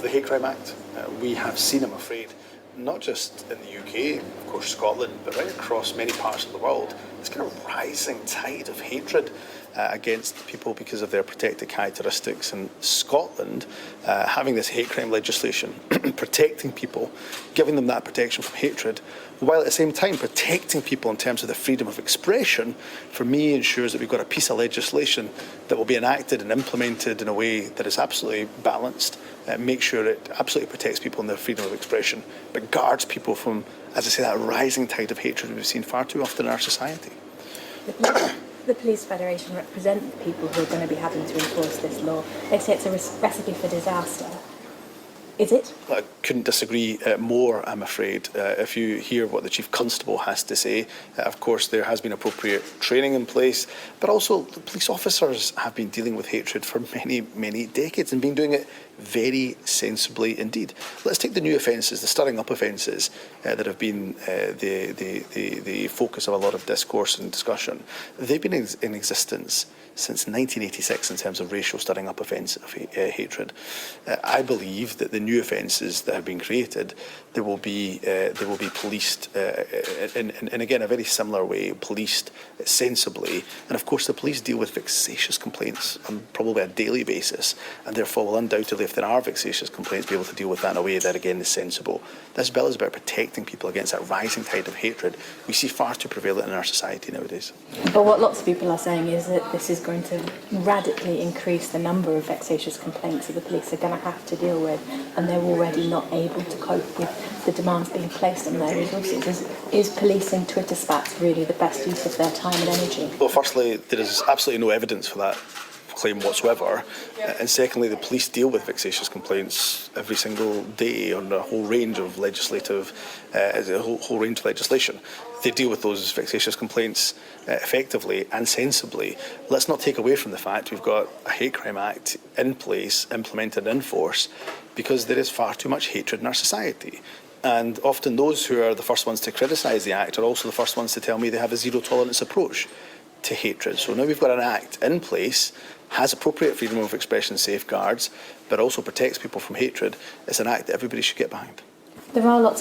the Hate Crime Act. We have seen, I'm afraid, not just in the UK, of course Scotland, but right across many parts of the world, this kind of rising tide of hatred against people because of their protected characteristics. And Scotland, having this hate crime legislation, protecting people, giving them that protection from hatred, while at the same time protecting people in terms of the freedom of expression, for me ensures that we've got a piece of legislation that will be enacted and implemented in a way that is absolutely balanced, make sure it absolutely protects people in their freedom of expression, but guards people from, as I say, that rising tide of hatred we've seen far too often in our society. The Police Federation represent the people who are going to be having to enforce this law. They say it's a recipe for disaster. Is it? I couldn't disagree more, I'm afraid. If you hear what the Chief Constable has to say, of course there has been appropriate training in place, but also the police officers have been dealing with hatred for many, many decades and been doing it very sensibly indeed. Let's take the new offences, the stirring up offences that have been the focus of a lot of discourse and discussion. They've been in existence since 1986 in terms of racial stirring up offence of hatred. I believe that the new offences that have been created, they will be policed in again a very similar way, policed sensibly. And of course the police deal with vexatious complaints on probably a daily basis, and therefore will undoubtedly, if there are vexatious complaints, be able to deal with that in a way that again is sensible. This bill is about protecting people against that rising tide of hatred we see far too prevalent in our society nowadays. But what lots of people are saying is that this is going to radically increase the number of vexatious complaints that the police are going to have to deal with, and they're already not able to cope with the demands being placed on their resources. Is policing Twitter spats really the best use of their time and energy? Well, firstly, there is absolutely no evidence for that claim whatsoever, and secondly, the police deal with vexatious complaints every single day on a whole range of legislation. They deal with those vexatious complaints effectively and sensibly. Let's not take away from the fact we've got a Hate Crime Act in place, implemented in force, because there is far too much hatred in our society. And often those who are the first ones to criticise the Act are also the first ones to tell me they have a zero tolerance approach to hatred. So now we've got an Act in place, has appropriate freedom of expression safeguards, but also protects people from hatred. It's an Act that everybody should get behind. There are lots